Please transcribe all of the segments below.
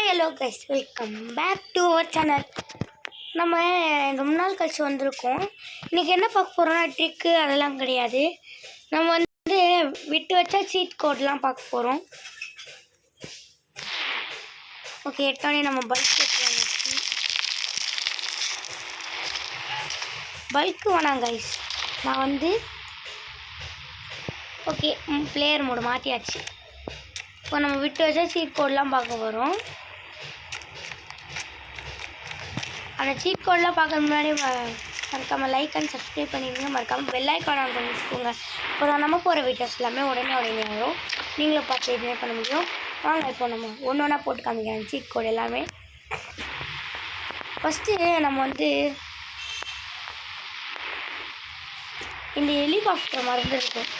Hello guys, welcome back to our channel. நம்ம ரொம்ப நாள் கழிச்சு வந்திருக்கோம். இன்றைக்கி என்ன பார்க்க போகிறோம்னா ட்ரிக்கு அதெல்லாம் கிடையாது. நம்ம வந்து விட்டு வச்சா சீட் கோட்லாம் பார்க்க போகிறோம். ஓகே, எட்டோனே நம்ம பல்க்கு வேணாம் கைஸ். நான் வந்து ஓகே பிளேயர் மோடு மாற்றியாச்சு. இப்போ நம்ம விட்டு வச்சா சீட் கோட்லாம் பார்க்க போகிறோம். அந்த சீட் கோட்லாம் பார்க்க முன்னாடி மறக்காமல் லைக் அண்ட் சப்ஸ்கிரைப் பண்ணிடுங்க. மறக்காமல் பெல் ஐக்கான் ஆன் பண்ணி வச்சுக்கோங்க. இப்போ நம்ம போகிற வீடியோஸ் எல்லாமே உடனே வரும். நீங்களும் பார்த்து எதுவுமே பண்ண முடியும். வாங்க இப்போ நம்ம ஒன்று ஒன்றா போட்டு காமிக்கிறேன் சீட் கோட் எல்லாமே. ஃபஸ்ட்டு நம்ம வந்து இந்த ஹெலிகாப்டர் மறந்துருக்கோம்.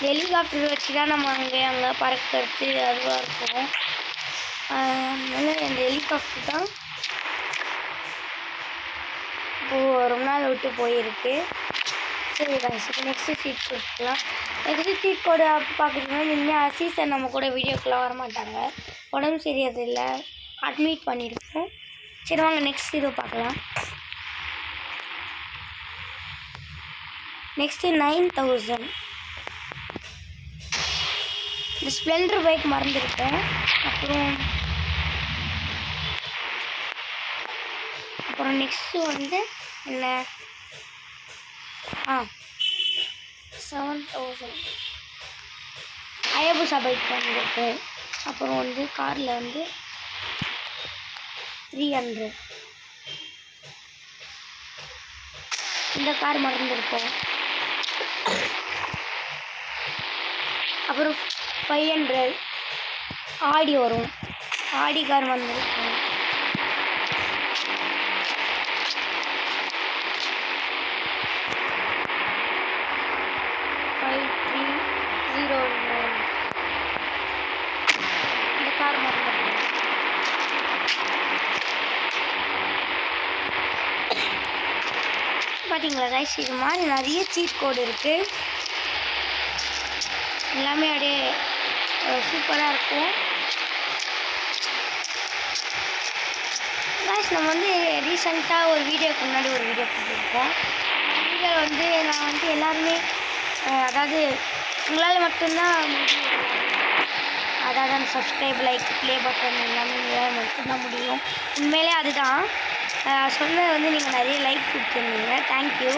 ஹெலிகாப்டர் வச்சு தான் நம்ம அங்கே பறக்கிறது அதுவாக இருக்கும். அதனால் இந்த ஹெலிகாப்டர் தான் ரொம்ப நாள் விட்டு போயிருக்கு. சரி இப்போ நெக்ஸ்ட்டு சீட் கோட்லாம் நெக்ஸ்ட்டு சீட் கோடு பார்க்குறதுனா இனிமேல் சீசன் நம்ம கூட வீடியோக்கெலாம் வரமாட்டாங்க. உடம்பு சரியாது இல்லை, அட்மிட் பண்ணியிருக்கோம். சரி வாங்க நெக்ஸ்ட் இது பார்க்கலாம். நெக்ஸ்ட்டு 9000 இந்த ஸ்ப்ளெண்டர் பைக் மறந்துருக்கேன். அப்புறம் நெக்ஸ்ட்டு வந்து என்ன 7000 ஹயாபுசா பைக் மறந்துருக்கேன். அப்புறம் வந்து காரில் வந்து 300 இந்த கார் மறந்துருக்கோம். அப்புறம் 500 ஆடி வரும், ஆடி கார் வந்திருக்கும். இந்த கார் மறந்துருக்கும். பார்த்தீங்களா கைஸ், இது மாதிரி நிறைய சீட் கோடு இருக்குது. எல்லாமே அப்படியே சூப்பராக இருக்கும். கைஸ் நம்ம வந்து ரீசெண்டாக ஒரு வீடியோக்கு முன்னாடி ஒரு வீடியோ போட்டிருக்கோம். வீடியோவில் வந்து நான் வந்து எல்லாருமே அதாவது உங்களால் மட்டும்தான் அதாவது அந்த சப்ஸ்கிரைப் லைக் ப்ளே பட்டன் எல்லாமே உங்களால் மட்டும்தான் முடியும். உண்மையிலே அதுதான் சொன்னது வந்து நீங்கள் நிறைய லைக் கொடுத்துருந்தீங்க, தேங்க்யூ.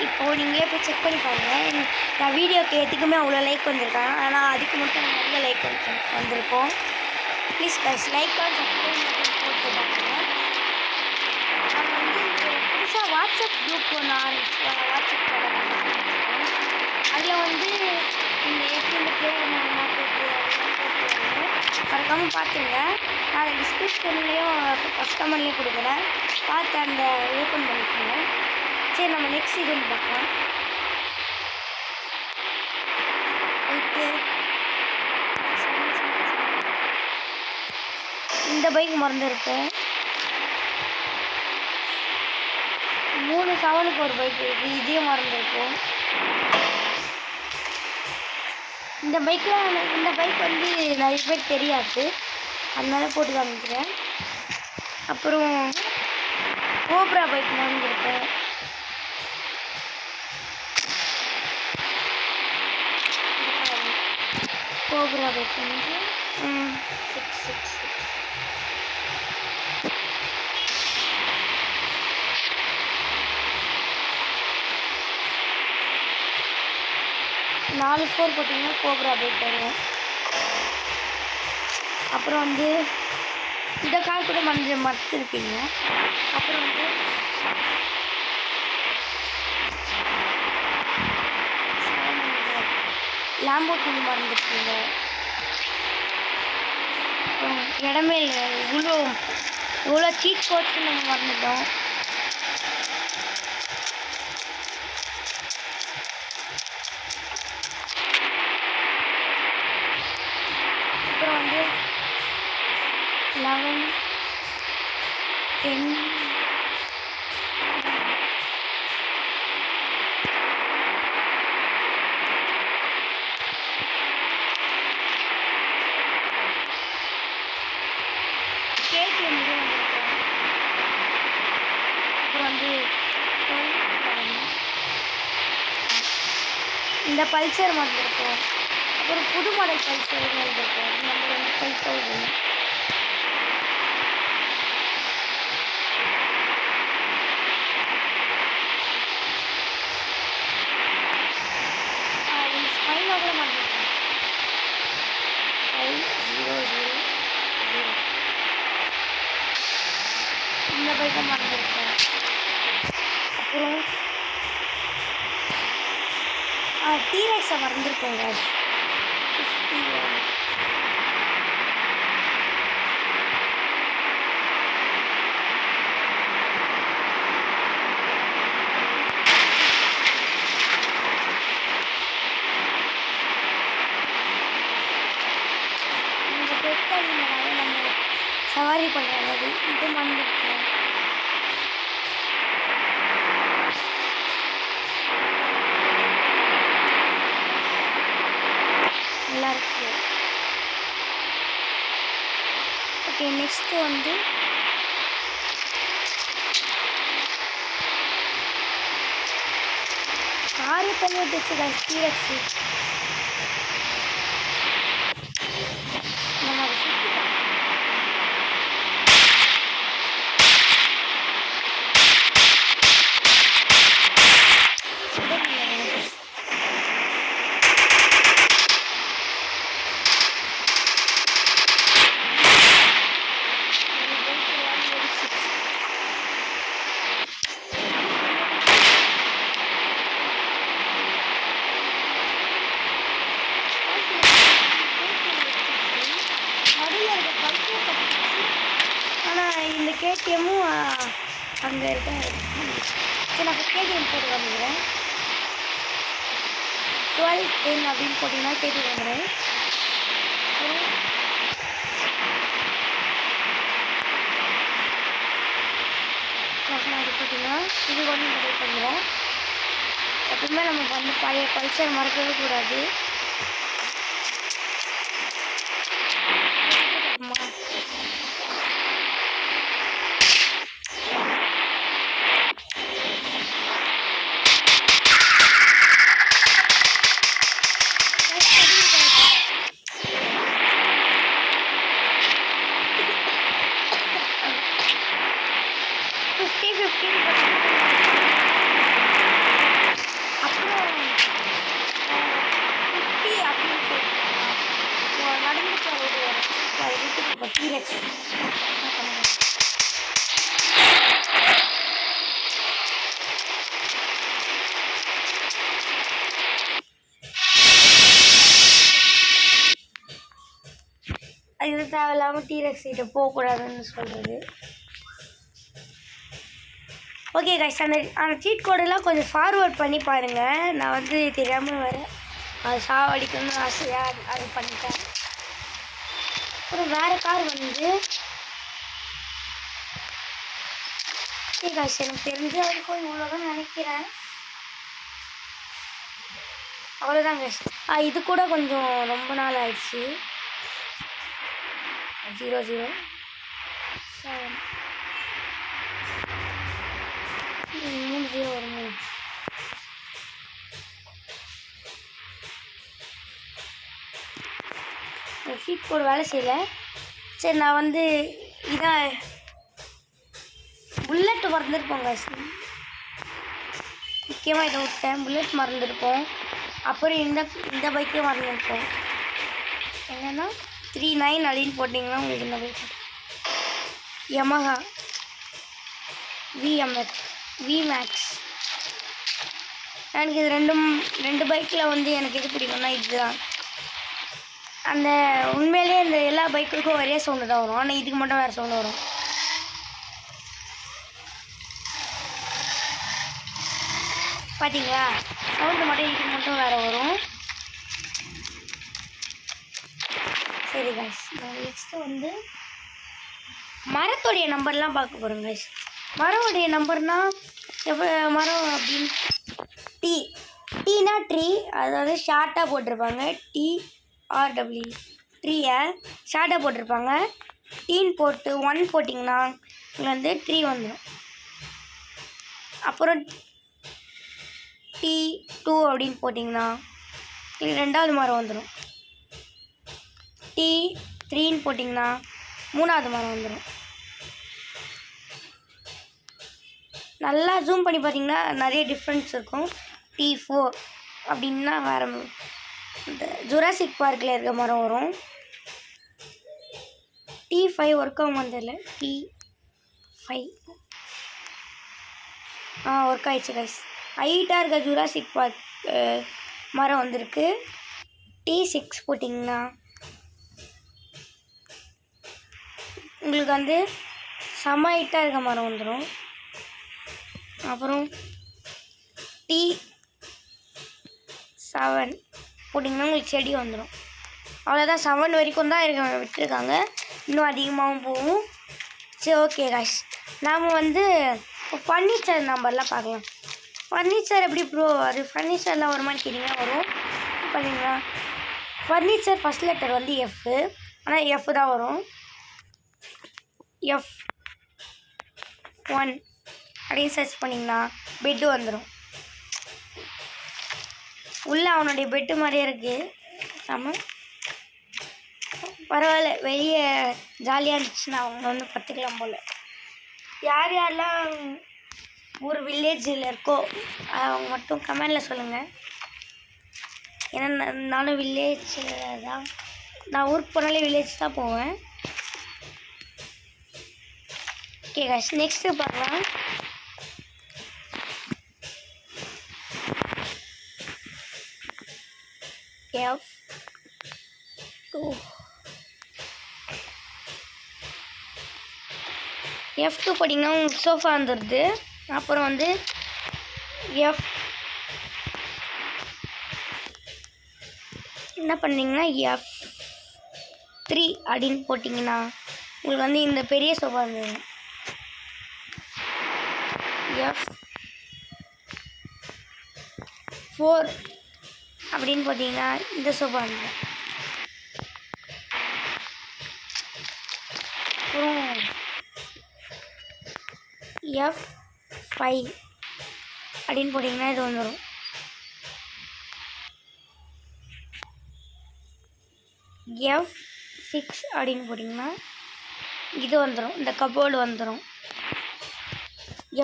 இப்போது நீங்களே போய் செக் பண்ணி பாருங்கள். நான் வீடியோக்கு எதுக்குமே அவ்வளோ லைக் வந்திருக்கேன், ஆனால் அதுக்கு மட்டும் நிறைய லைக் வந்திருக்கோம். Please guys like and subscribe போட்டு பாருங்க. நான் வந்து புதுசாக வாட்ஸ்அப் குரூப் ஒன்று ஆரம்பிச்சிட்டேன். வாட்ஸ்அப் அதில் வந்து இந்த எப்படி இந்த பிளேயர் மாற்றுறது மறக்காமல் பார்த்துங்க. நான் டிஸ்கிரிப்ஷன்லேயும் ஃபஸ்ட் கமெண்ட்லேயும் கொடுக்குறேன், பார்த்து அந்த ஓப்பன் பண்ணிக்கோங்க. சரி நம்ம நெக்ஸ்ட் இதுன்னு பார்க்கலாம். இந்த பைக் மறந்துருப்போம். 3,700 ஒரு பைக் இருக்குது, இதையும் மறந்துருப்போம். இந்த பைக் வந்து நிறைய பேர் தெரியாது, அதனால போட்டு காமிக்கிறேன். அப்புறம் கோப்ரா பைக் மறந்துருப்பேன். கோப்ரா பைக் வந்து 666 4 4 போட்டிங்கன்னா கோப்ரா பைக் வரும். அப்புறம் வந்து இந்த கார் கூட மறந்துருப்பீங்க. அப்புறம் வந்து லாம்போர்கினி மறந்துருப்பீங்க. அப்புறம் இடமே இல்லை, இவ்வளோ சீட் கோட்ஸ் நம்ம மறந்துட்டோம். அப்புறம் வந்து 11 10 11 இந்த பல்சர் வந்திருக்கோம். அப்புறம் புது மாடல் பல்சர் வந்திருக்கோம். நம்பர் வந்து 5000. ஸ்பைனாக கூட வந்திருக்கோம். 5000. இந்த பைக்கும் மறந்துருக்கோம். அப்புறம் டீரெக்ஸை மறந்துருக்கோங்க. 51. இந்த பெட்ரோல் நம்ம சவாரி பண்ணுறது இது மறந்துருக்கோம். நல்லா இருக்கு. ஓகே, நெக்ஸ்ட்டு வந்து காரு தண்ணி விட்டுச்சு டீரெக்ஸு. நம்ம அதை சுற்றிட்டோம். இந்த கேடிஎம்மும் அங்கே இருக்க. சரி, நான் கேடிஎம் போட்டு வந்துடுறேன். 1210 அப்படின்னு போட்டிங்கன்னா கேடிஎம் வந்துடுறேன். அது போட்டிங்கன்னா இது கொண்டு இந்த பண்ணுவோம். எப்பவுமே நம்ம வந்து பழைய பல்சர் மறக்கவே கூடாது. அப்புறம் 50 அப்படின்னு போட்டுருக்கோம். நடந்துட்டு அது வீட்டுக்கு டீரெக்ஸ் இது தேவையில்லாமல் டீரெக்ஸ் கிட்ட போகக்கூடாதுன்னு சொல்கிறது. ஓகே கைஸ், அந்த சீட் கோடெல்லாம் கொஞ்சம் ஃபார்வேர்ட் பண்ணி பாருங்கள். நான் வந்து தெரியாமல் வரேன், அது சாவடிக்கணும்னு ஆசையாக அது பண்ணிட்டேன். அப்புறம் வேறு கார் வந்து ஓகே கைஸ், எனக்கு தெரிஞ்ச வரைக்கும் இவ்வளோதான் நினைக்கிறேன். அவ்வளோதான் கைஸ். இது கூட கொஞ்சம் ரொம்ப நாள் ஆயிடுச்சு. 007 3 0 வருங்க. சீட் கோடு வேலை செய்யலை. சரி, நான் வந்து இதான் புல்லட் மறந்துருப்போங்க. முக்கியமாக இதை விட்டேன். புல்லட் மறந்துருப்போம். அப்புறம் இந்த பைக்கே மறந்துருப்போம். என்னென்னா 39 அப்படின்னு போட்டிங்கன்னா உங்களுக்கு இந்த பைக் யமஹா விமேக்ஸ். எனக்கு இது ரெண்டு பைக்கில் வந்து எனக்கு எது பிடிக்கும்னா இதுதான். அந்த உண்மையிலே இந்த எல்லா பைக்குக்கும் ஒரே சவுண்டு தான் வரும், ஆனால் இதுக்கு மட்டும் வேறு சவுண்டு வரும். பார்த்தீங்களா, சவுண்டு மட்டும் இதுக்கு மட்டும் வேறு வரும். சரி கைஸ், நெக்ஸ்ட்டு வந்து மரத்துடைய நம்பர்லாம் பார்க்க போகிறோம் கைஸ். மரத்துடைய நம்பர்னால் மரம் அப்படின்னு டீனா ட்ரீ, அதாவது ஷார்ட்டாக போட்டிருப்பாங்க. TRW ட்ரீயை ஷார்ட்டாக போட்டிருப்பாங்க. டீன் போட்டு 1 போட்டிங்கன்னா உங்களுக்கு வந்து ட்ரீ வந்துடும். அப்புறம் T2 அப்படின்னு போட்டிங்கன்னா ரெண்டாவது மரம் வந்துடும். T3ன்னு போட்டிங்கன்னா மூணாவது மரம் வந்துடும். நல்லா ஜூம் பண்ணி பார்த்தீங்கன்னா நிறைய டிஃப்ரென்ஸ் இருக்கும். T4 அப்படின்னா வேறு இந்த ஜுராசிக் பார்க்கில் இருக்க மரம் வரும். T5 ஒர்க் ஆகும் தெரியல. T5 ஒர்க் ஆகிடுச்சு கைஸ். ஹைட்டாக இருக்க ஜுராசிக் பார்க் மரம் வந்திருக்கு. T6 போட்டிங்கன்னா உங்களுக்கு செம ஹைட்டாக இருக்க மரம் வந்துடும். அப்புறம் T7 போட்டிங்கன்னா உங்களுக்கு செடி வந்துடும். அவ்வளோதான், 7 வரைக்கும் தான் விட்டுருக்காங்க. இன்னும் அதிகமாகவும் போகும். சரி, ஓகே கைஸ், நாம் ஃபர்னிச்சர் நம்பர்லாம் பார்க்கலாம். ஃபர்னிச்சர் எப்படி ப்ரோ அது ஃபர்னிச்சர்லாம் வருமானு கேட்டிங்கன்னா வரும். பார்த்தீங்களா, ஃபர்னிச்சர் ஃபஸ்ட் லெட்டர் F, ஆனால் F தான் வரும். F1 அப்படின்னு சர்ச் பண்ணிங்கன்னா பெட்டு வந்துடும். உள்ளே அவனுடைய பெட்டு மாதிரியே இருக்குது. செம்ம பரவாயில்ல, வெளியே ஜாலியாக இருந்துச்சுன்னா அவங்க கற்றுக்கலாம் போல். யார் யாரெல்லாம் ஒரு வில்லேஜில் இருக்கோ அவங்க மட்டும் கமெண்டில் சொல்லுங்கள். ஏன்னா நானும் வில்லேஜில் தான், நான் ஊருக்கு போனாலே வில்லேஜ் தான் போவேன். ஓகே கைஸ், நெக்ஸ்ட்டு பார்க்கலாம். F2 போட்டிங்கன்னா உங்களுக்கு சோஃபா வந்துடுது. அப்புறம் என்ன பண்ணுறீங்கன்னா F3 அப்படின்னு போட்டிங்கன்னா உங்களுக்கு இந்த பெரிய சோஃபா வந்துடும். F4 அப்படின்னு போட்டிங்கன்னா இந்த சோஃபா வந்துடும். அப்புறம் F5 அப்படின்னு போட்டிங்கன்னா இது வந்துடும். F6 அப்படின்னு போட்டிங்கன்னா இது வந்துடும், இந்த கபோர்டு வந்துடும்.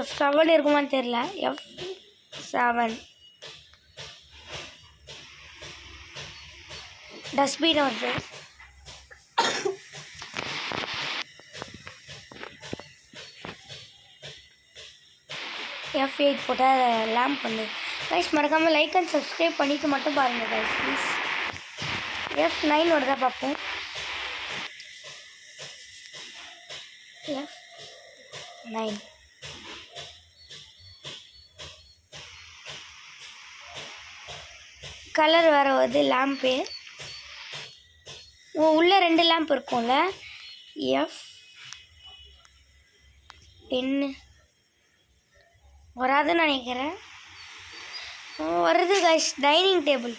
F7 இருக்குமான்னு தெரியல. F7 டஸ்ட்பின் வருது. F8 போட்டால் லேம்ப் வந்து கைஸ். மறக்காமல் லைக் அண்ட் சப்ஸ்கிரைப் பண்ணிவிட்டு மட்டும் பாருங்கள் கைஸ் ப்ளீஸ். F9 வருதா பார்ப்போம். F9 கலர் வேறு வருது. லேம்ப்பு உள்ளே 2 லேம்ப் இருக்கும்ல. F10 வராதுன்னு நினைக்கிறேன். வருது guys. Dining table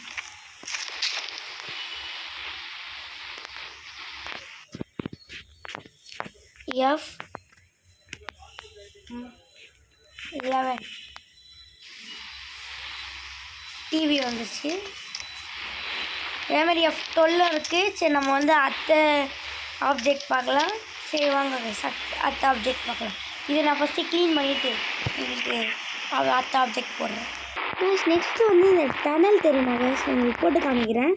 F11 TV வந்துச்சு. அதேமாதிரி F12 இருக்குது. சரி, நம்ம அத்தை ஆப்ஜெக்ட் பார்க்கலாம். சரி வாங்க கைஸ், அத்தை ஆப்ஜெக்ட் பார்க்கலாம். இதை நான் ஃபஸ்ட்டு க்ளீன் பண்ணிவிட்டு உங்களுக்கு அத்தை ஆப்ஜெக்ட் போடுறேன். நெக்ஸ்ட்டு இந்த டனல் தெரியுமா கைஸ், உங்களுக்கு போட்டு காமிக்கிறேன்.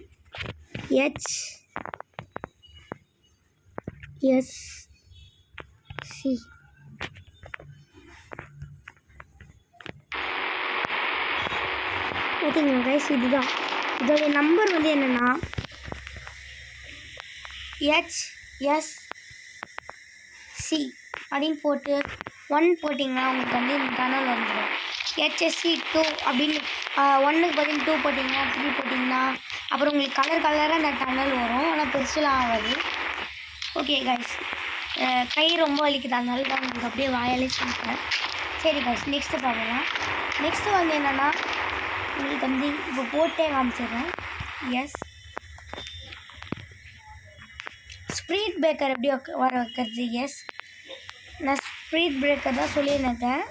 HSC ஓகேங்களா கைஸ், இதுதான் இதோடைய நம்பர் என்னென்னா HSC அப்படின்னு போட்டு 1 போட்டிங்கன்னா உங்களுக்கு இந்த டனல் வந்துடும். HSC2 அப்படின்னு 1க்கு பதில் 2 போட்டிங்கன்னா 3 போட்டிங்கன்னா அப்புறம் உங்களுக்கு கலராக அந்த டனல் வரும். ஆனால் பெருசுலாம் ஆகாது. ஓகே கைஸ், கை ரொம்ப வலிக்குது, அதனால தான் உங்களுக்கு அப்படியே வாயாலே சொல்லிட்டேன். சரி கைஸ், நெக்ஸ்ட்டு பார்க்கலாம். நெக்ஸ்ட்டு என்னென்னா உங்களுக்கு இப்போ போட்டே காமிச்சிடுறேன். ஸ்பீட் பிரேக்கர் எப்படி வர வைக்கிறது? நான் ஸ்பீட் பிரேக்கர் தான் சொல்லியிருந்தேன்.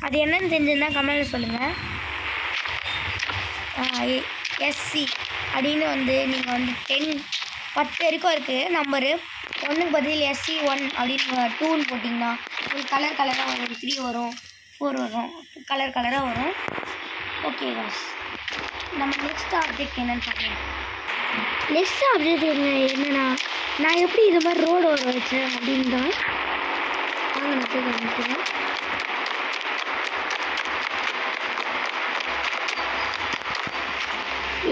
அது என்னன்னு தெரிஞ்சுருந்தா கமெண்ட்டில் சொல்லுங்கள். எஸ்சி அப்படின்னு வந்து நீங்கள் வந்து 10 வரைக்கும் இருக்குது நம்பரு. 1க்கு பதில் SC1 அப்படின்னு 2ன்னு போட்டிங்கன்னா உங்களுக்கு கலராக வரும். 3 வரும், 4 வரும், கலராக வரும். ஓகே காய்ஸ், நம்ம நெக்ஸ்ட் ஆப்ஜெக்ட் என்னென்னு பார்க்கலாம். நெக்ஸ்ட் ஆப்ஜெக்ட் என்னென்னா நான் எப்படி இது மாதிரி ரோடு வர வச்சேன் அப்படின்னு தான் வாங்க நான் போய் காமிக்கிறேன்.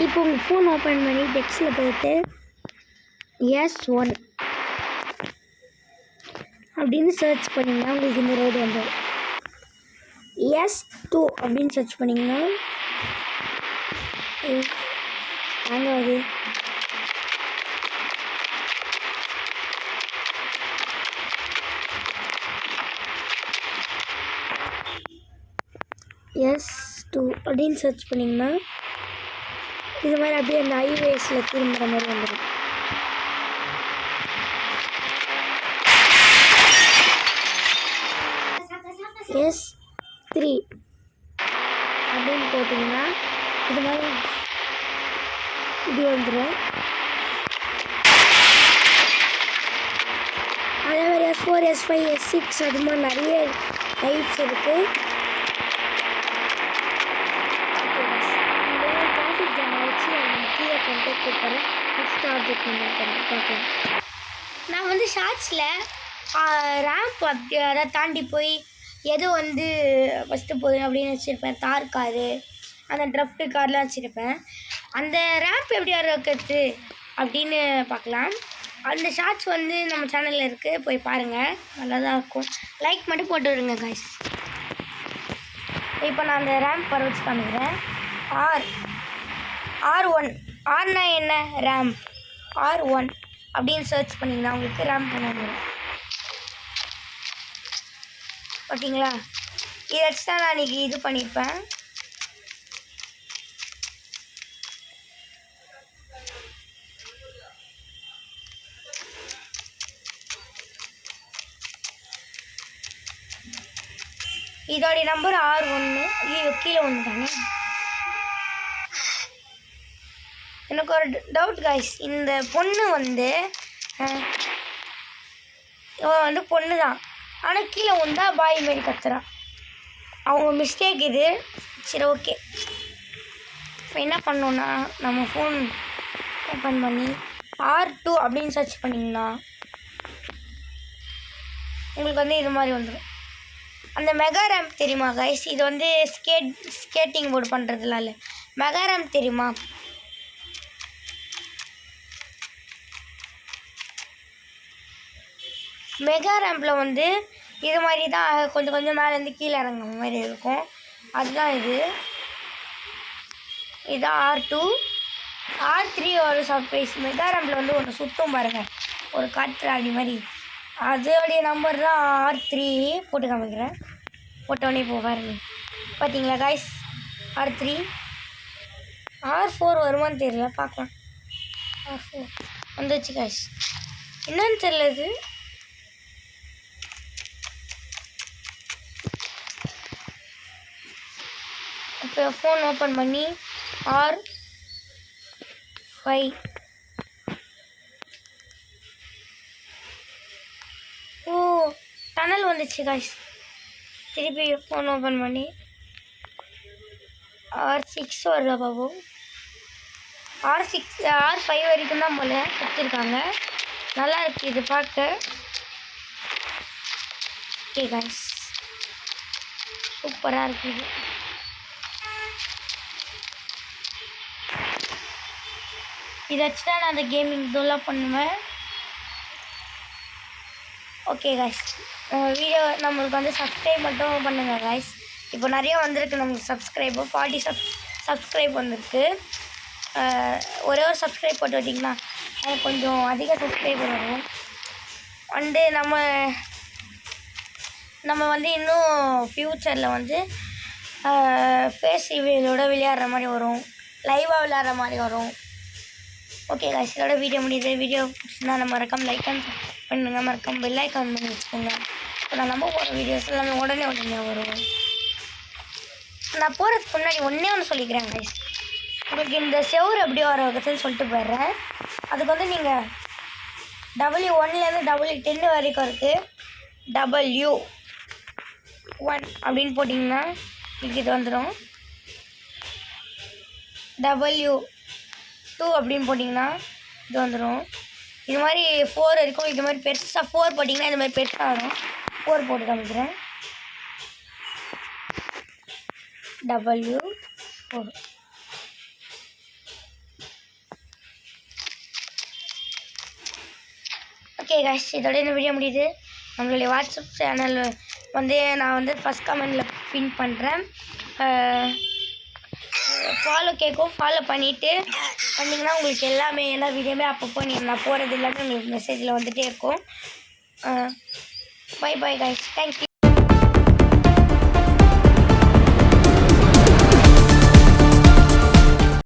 இப்போ உங்கள் ஃபோன் ஓப்பன் பண்ணி டெக்ஸ்டில் போயிட்டு S1 அப்படின்னு சர்ச் பண்ணிங்கன்னா உங்களுக்கு இந்த ரோடு வந்துடும். S2 அப்படின்னு சர்ச் பண்ணிங்கன்னா அங்கே அது S2 அப்படின்னு சர்ச் பண்ணிங்கன்னா இது மாதிரி அப்படியே அந்த ஹைவேஸில் திரும்புகிற மாதிரி வந்துடும். S3 அப்படின்னு போட்டிங்கன்னா இது மாதிரி இது வந்துடும். அதே மாதிரி S4, S5, S6 அது மாதிரி நிறைய டைப்ஸ் இருக்குது. டிராஃபிக் ஜாம் ஆகிடுச்சு, நான் கீழே கொண்டு போகிறேன். நெக்ஸ்ட் ஆப்ஜெக்ட் பார்க்கலாம். நான் வந்து ஷார்ட்ஸில் ரேம்ப் அப்படி அதை தாண்டி போய் எது வந்து ஃபஸ்ட்டு போதும் அப்படின்னு வச்சுருப்பேன். தார் காரு, அந்த ட்ரஃப்ட்டு கார்லாம் வச்சுருப்பேன். அந்த ரேம்ப் எப்படி வைக்கிறது அப்படின்னு பார்க்கலாம். அந்த ஷார்ட்ஸ் வந்து நம்ம சேனலில் இருக்குது, போய் பாருங்கள், நல்லா தான் இருக்கும். லைக் மட்டும் போட்டு விடுங்க காய்ஸ். இப்போ நான் அந்த ரேம்ப் வர வச்சு காமிக்கிறேன். R1 ஆர்னா என்ன? ரேம்ப். R1 அப்படின்னு சர்ச் பண்ணிங்கன்னா உங்களுக்கு ரேம்ப் பண்ணுவோம். ஓகேங்களா, இதை வச்சு தான் நான் இன்றைக்கி இது பண்ணியிருப்பேன். இதோடைய நம்பர் R1. கீழே ஒன்று தானே. எனக்கு ஒரு டவுட் காய்ஸ், இந்த பொண்ணு வந்து இவன் வந்து பொண்ணு தான், ஆனால் கீழே வந்தா பாய் மாரி கத்துறா. அவங்க மிஸ்டேக் இது. சரி, ஓகே. இப்போ என்ன பண்ணோன்னா நம்ம ஃபோன் ஓப்பன் பண்ணி R2 அப்படின்னு சர்ச் பண்ணிங்கன்னா உங்களுக்கு வந்து இது மாதிரி வந்துடும். அந்த மெகா ரேம்ப் தெரியுமா கைஸ்? இது வந்து ஸ்கேட்டிங் போர்டு பண்ணுறதுலாம் இல்லை. மெகா ரேம்ப் தெரியுமா? மெகா ரேம்பில் வந்து இது மாதிரி தான் கொஞ்சம் கொஞ்சம் மேலேருந்து கீழே இறங்குற மாதிரி இருக்கும். அதுதான் இது. இதுதான் R2. R3 ஒரு சர்ப்ரைஸ். மெகா ரேம்பில் வந்து ஒன்று சுத்தம் பாருங்கள், ஒரு காற்றாடி மாதிரி. அதோடைய நம்பர் தான் R3. போட்டு காமிக்கிறேன். போட்டோடனே போவாருங்க. பார்த்தீங்களா காய்ஸ்? R3. R4 வருமானு தெரியல, பார்க்கலாம். R4 வந்துச்சு காய்ஸ். என்னன்னு தெரியல இது. இப்போ ஃபோன் ஓப்பன் பண்ணி R5. ஓ, டனல் வந்துச்சு காய்ஸ். திருப்பி ஃபோன் ஓப்பன் பண்ணி R6 வருதா பாப்போம். R5 வரைக்கும் தான் போல கொடுத்துருக்காங்க. நல்லா இருக்குது இது பார்க்க. ஓகே காய்ஸ், சூப்பராக இருக்குது. இதை வச்சு தான் நான் அந்த கேமிங் இதெல்லாம் பண்ணுவேன். ஓகே காய்ஸ், வீடியோ நம்மளுக்கு வந்து சப்ஸ்கிரைப் மட்டும் பண்ணுங்கள் காய்ஸ். இப்போ நிறைய வந்திருக்கு நம்மளுக்கு சப்ஸ்கிரைபர். 40 சப்ஸ்கிரைப் வந்திருக்கு. ஒரே ஒரு சப்ஸ்கிரைப் போட்டு விட்டிங்கன்னா எனக்கு கொஞ்சம் அதிக சப்ஸ்கிரைபர் வரும். வந்து நம்ம வந்து இன்னும் ஃப்யூச்சரில் வந்து ஃபேஸ் ரிவியூலோட விளையாடுற மாதிரி வரும், லைவாக விளையாடுற மாதிரி வரும். ஓகே காய்ஸ், இதோட வீடியோ முடியுது. வீடியோ பிடிச்சிருந்தா நம்ம மறக்காம லைக் பண்ணுங்க, மறக்காம பெல் ஐக்கான் பண்ணி வச்சுக்கோங்க. இப்போ நான் நம்ம போகிற வீடியோஸ் எல்லாமே உடனே வரும். நான் போகிறதுக்கு முன்னாடி ஒன்றே ஒன்று சொல்லிக்கிறேன் கைஸ். உங்களுக்கு இந்த செவுறு எப்படி வர வகுத்துன்னு சொல்லிட்டு போயிடுறேன். அதுக்கு வந்து நீங்கள் W1லேருந்து W10 வரைக்கும் இருக்குது. W1 அப்படின்னு போட்டிங்கன்னா உங்களுக்கு இது வந்துடும். W2 அப்படின்னு போட்டிங்கன்னா இது வந்துடும். இது மாதிரி 4 இருக்கும். இது மாதிரி பெருசாக 4 போட்டிங்கன்னா இது மாதிரி பெருசாக வரும். 4 போட்டு காமிக்கிறேன். W4. ஓகே கைஸ், இதோட இந்த வீடியோ முடியுது. நம்மளுடைய வாட்ஸ்அப் சேனல் வந்து நான் வந்து ஃபஸ்ட் கமெண்டில் பின் பண்ணுறேன். ஃபாலோ கேட்கும். ஃபாலோ பண்ணிவிட்டு பண்ணிங்கன்னா உங்களுக்கு எல்லா வீடியோவுமே அப்பப்போ நான் போகிறது எல்லாமே உங்களுக்கு மெசேஜில் வந்துகிட்டே இருக்கும். Bye bye guys, thank you.